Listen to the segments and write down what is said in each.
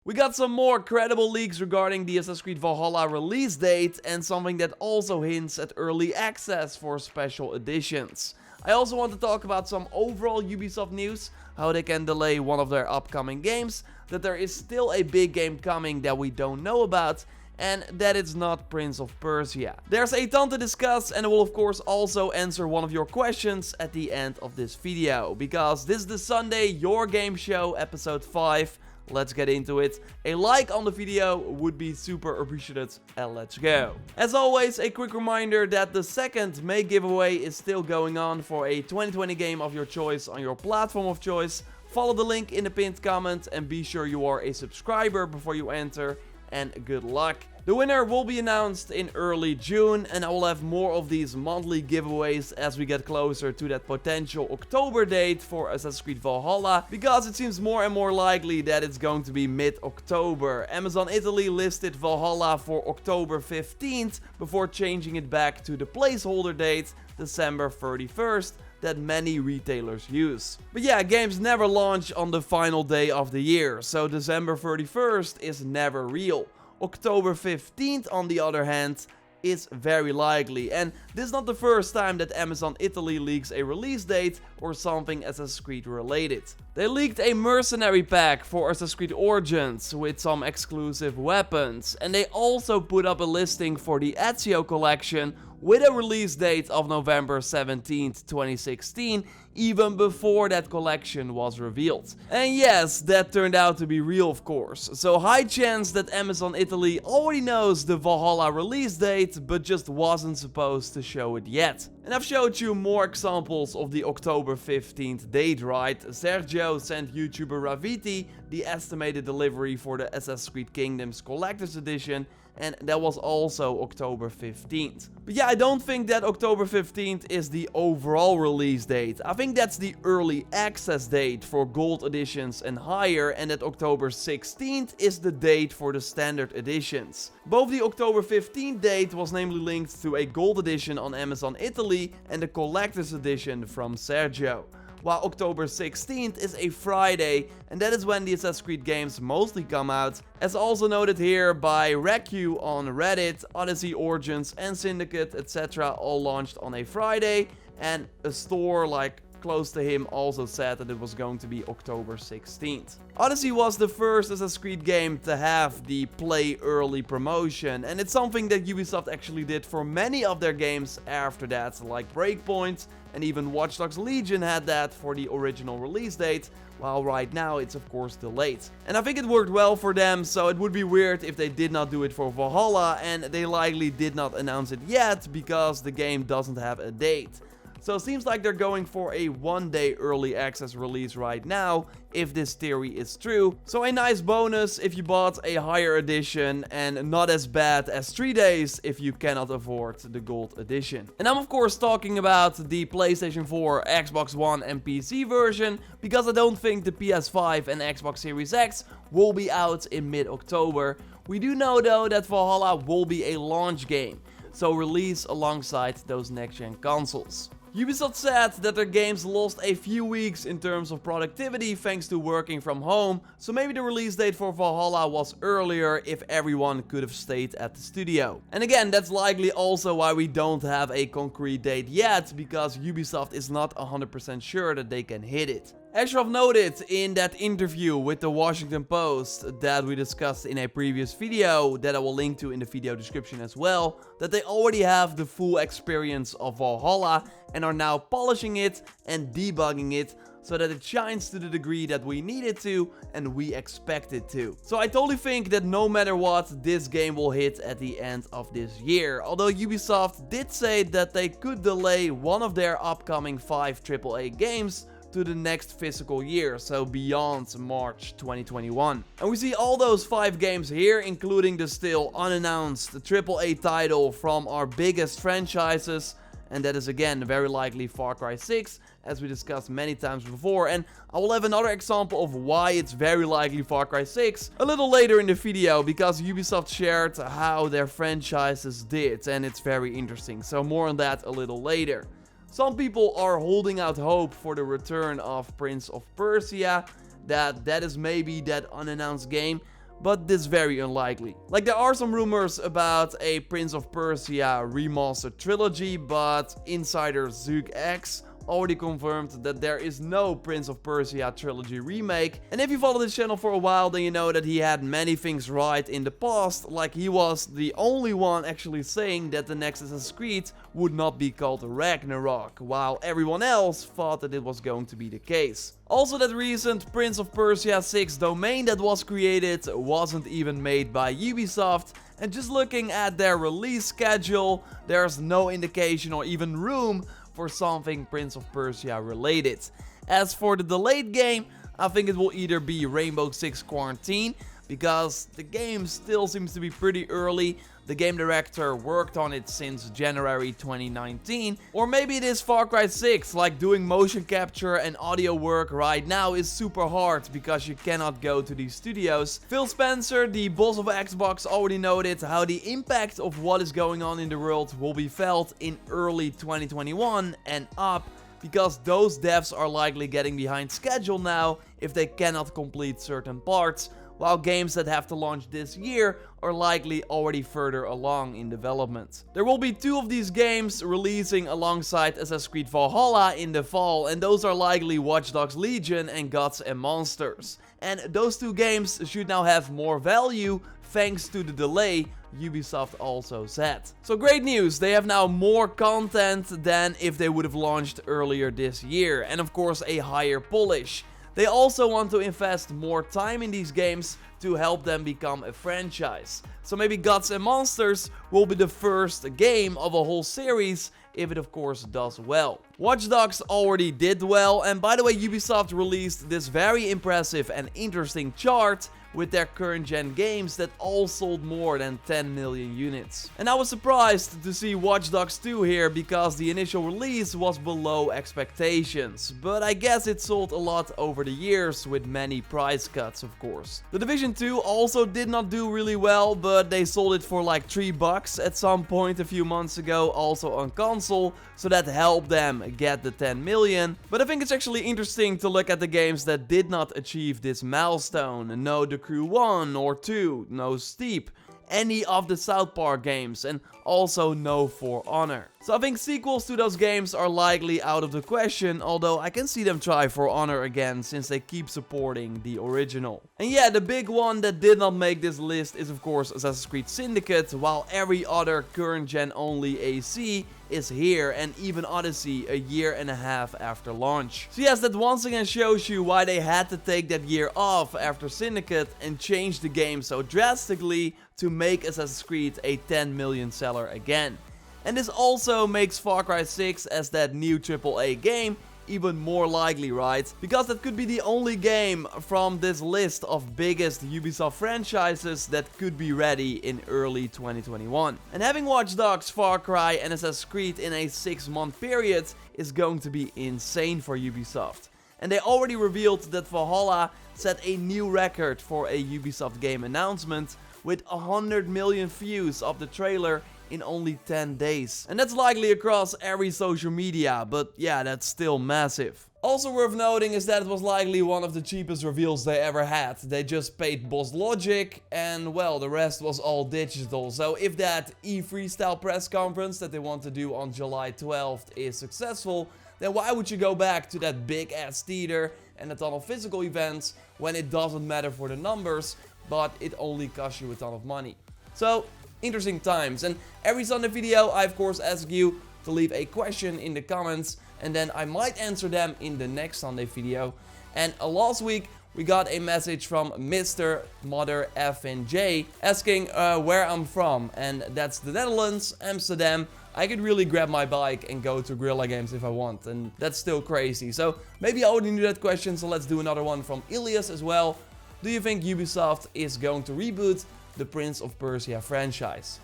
We got some more credible leaks regarding the Assassin's Creed Valhalla release date and something that also hints at early access for special editions. I also want to talk about some overall Ubisoft news, how they can delay one of their upcoming games, that there is still a big game coming that we don't know about, and that it's not Prince of Persia. There's a ton to discuss, and I will of course also answer one of your questions at the end of this video, because this is the Sunday Your Game Show episode 5. Let's get into it. A like on the video would be super appreciated, and let's go. As always, a quick reminder that the second May giveaway is still going on for a 2020 game of your choice on your platform of choice. Follow the link in the pinned comment and be sure you are a subscriber before you enter, and good luck. The winner will be announced in early June, and I will have more of these monthly giveaways as we get closer to that potential October date for Assassin's Creed Valhalla, because it seems more and more likely that it's going to be mid-October. Amazon Italy listed Valhalla for October 15th before changing it back to the placeholder date, December 31st. That many retailers use. But yeah, games never launch on the final day of the year, so December 31st is never real. October 15th, on the other hand, is very likely, and this is not the first time that Amazon Italy leaks a release date or something Assassin's Creed related. They leaked a mercenary pack for Assassin's Creed Origins with some exclusive weapons, and they also put up a listing for the Ezio collection with a release date of November 17th, 2016, even before that collection was revealed. And yes, that turned out to be real, of course. So high chance that Amazon Italy already knows the Valhalla release date, but just wasn't supposed to show it yet. And I've showed you more examples of the October 15th date, right? Sergio sent YouTuber Raviti the estimated delivery for the Assassin's Creed Kingdoms Collector's Edition, and that was also October 15th. But yeah, I don't think that October 15th is the overall release date. I think that's the early access date for gold editions and higher, and that October 16th is the date for the standard editions. Both the October 15th date was namely linked to a gold edition on Amazon Italy and the collector's edition from Sergio, while October 16th is a Friday, and that is when the Assassin's Creed games mostly come out, as also noted here by Recu on Reddit. Odyssey, Origins and Syndicate, etc. all launched on a Friday, and a store like close to him also said that it was going to be October 16th. Odyssey was the first Assassin's Creed game to have the play early promotion, and it's something that Ubisoft actually did for many of their games after that, like Breakpoint, and even Watch Dogs Legion had that for the original release date, while right now it's of course delayed. And I think it worked well for them, so it would be weird if they did not do it for Valhalla, and they likely did not announce it yet because the game doesn't have a date. So it seems like they're going for a one-day early access release right now, if this theory is true. So a nice bonus if you bought a higher edition, and not as bad as 3 days if you cannot afford the gold edition. And I'm of course talking about the PlayStation 4, Xbox One and PC version, because I don't think the PS5 and Xbox Series X will be out in mid-October. We do know though that Valhalla will be a launch game, so release alongside those next-gen consoles. Ubisoft said that their games lost a few weeks in terms of productivity thanks to working from home, so maybe the release date for Valhalla was earlier if everyone could have stayed at the studio. And again, that's likely also why we don't have a concrete date yet, because Ubisoft is not 100% sure that they can hit it. Ashraf noted in that interview with the Washington Post that we discussed in a previous video, that I will link to in the video description as well, that they already have the full experience of Valhalla and are now polishing it and debugging it so that it shines to the degree that we need it to and we expect it to. So I totally think that no matter what, this game will hit at the end of this year. Although Ubisoft did say that they could delay one of their upcoming 5 AAA games to the next fiscal year, so beyond March 2021. And we see all those 5 games here, including the still unannounced AAA title from our biggest franchises, and that is again very likely Far Cry 6, as we discussed many times before, and I will have another example of why it's very likely Far Cry 6 a little later in the video, because Ubisoft shared how their franchises did, and it's very interesting, so more on that a little later. Some people are holding out hope for the return of Prince of Persia, that is maybe that unannounced game, but this is very unlikely. Like, there are some rumors about a Prince of Persia remastered trilogy, but insider ZookX already confirmed that there is no Prince of Persia trilogy remake. And if you follow this channel for a while, then you know that he had many things right in the past, like he was the only one actually saying that the next Assassin's Creed would not be called Ragnarok, while everyone else thought that it was going to be the case. Also, that recent Prince of Persia 6 domain that was created wasn't even made by Ubisoft, and just looking at their release schedule, there's no indication or even room for something Prince of Persia related. As for the delayed game, I think it will either be Rainbow Six Quarantine, because the game still seems to be pretty early. The game director worked on it since January 2019. Or maybe it is Far Cry 6, like doing motion capture and audio work right now is super hard because you cannot go to these studios. Phil Spencer, the boss of Xbox, already noted how the impact of what is going on in the world will be felt in early 2021 and up, because those devs are likely getting behind schedule now if they cannot complete certain parts, while games that have to launch this year are likely already further along in development. There will be 2 of these games releasing alongside Assassin's Creed Valhalla in the fall, and those are likely Watch Dogs Legion and Gods and Monsters. And those 2 games should now have more value thanks to the delay, Ubisoft also said. So great news, they have now more content than if they would have launched earlier this year, and of course a higher polish. They also want to invest more time in these games to help them become a franchise. So maybe Gods and Monsters will be the first game of a whole series, if it of course does well. Watch Dogs already did well, and by the way, Ubisoft released this very impressive and interesting chart with their current gen games that all sold more than 10 million units. And I was surprised to see Watch Dogs 2 here, because the initial release was below expectations, but I guess it sold a lot over the years with many price cuts of course. The Division 2 also did not do really well, but they sold it for like $3 at some point a few months ago, also on console, so that helped them get the 10 million. But I think it's actually interesting to look at the games that did not achieve this milestone. No The Crew 1 or 2, no Steep, any of the South Park games, and also no For Honor. So I think sequels to those games are likely out of the question, although I can see them try For Honor again since they keep supporting the original. And yeah, the big one that did not make this list is of course Assassin's Creed Syndicate, while every other current gen only AC is here, and even Odyssey a year and a half after launch. So yes, that once again shows you why they had to take that year off after Syndicate and change the game so drastically to make Assassin's Creed a 10 million seller again. And this also makes Far Cry 6 as that new AAA game even more likely, right? Because that could be the only game from this list of biggest Ubisoft franchises that could be ready in early 2021. And having Watch Dogs, Far Cry and Assassin's Creed in a 6-month period is going to be insane for Ubisoft. And they already revealed that Valhalla set a new record for a Ubisoft game announcement, with 100 million views of the trailer in only 10 days. And that's likely across every social media, but yeah, that's still massive. Also worth noting is that it was likely one of the cheapest reveals they ever had. They just paid Boss Logic, and well, the rest was all digital. So if that E3 style press conference that they want to do on July 12th is successful, then why would you go back to that big ass theater and a ton of physical events when it doesn't matter for the numbers, but it only costs you a ton of money? So interesting times. And every Sunday video I of course ask you to leave a question in the comments, and then I might answer them in the next Sunday video. And last week we got a message from Mr. Mother FNJ asking where I'm from, and that's the Netherlands, Amsterdam. I could really grab my bike and go to Guerrilla Games if I want, and that's still crazy. So maybe I already knew that question, so let's do another one from Ilias as well. Do you think Ubisoft is going to reboot the Prince of Persia franchise?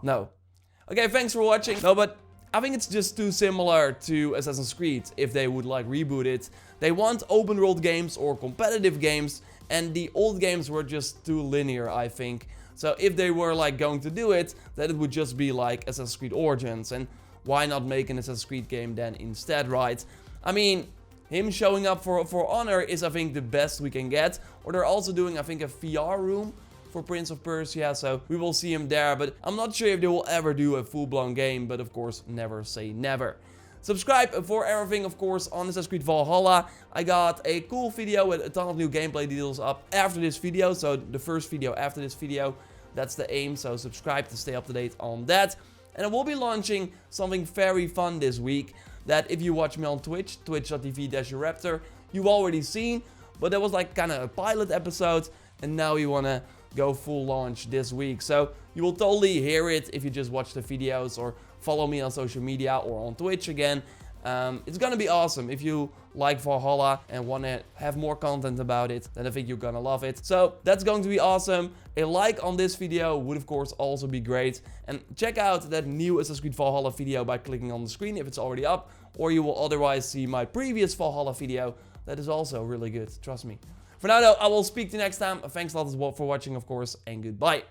No. Okay, thanks for watching. No, but I think it's just too similar to Assassin's Creed if they would like reboot it. They want open world games or competitive games, and the old games were just too linear, I think. So if they were like going to do it, then it would just be like Assassin's Creed Origins, and why not make an Assassin's Creed game then instead, right? I mean, him showing up for Honor is I think the best we can get. Or they're also doing I think a VR room for Prince of Persia, so we will see him there. But I'm not sure if they will ever do a full-blown game, but of course, never say never. Subscribe for everything, of course, on Assassin's Creed Valhalla. I got a cool video with a ton of new gameplay details up after this video. So the first video after this video, that's the aim. So subscribe to stay up to date on that. And I will be launching something very fun this week that if you watch me on Twitch, twitch.tv/JorRaptor, you've already seen. But that was like kind of a pilot episode, and now we want to go full launch this week. So you will totally hear it if you just watch the videos or follow me on social media or on Twitch again. It's gonna be awesome. If you like Valhalla and want to have more content about it, then I think you're gonna love it. So that's going to be awesome. A like on this video would of course also be great. And check out that new Assassin's Creed Valhalla video by clicking on the screen if it's already up, or you will otherwise see my previous Valhalla video that is also really good, trust me. For now though, I will speak to you next time. Thanks a lot for watching, of course, and goodbye.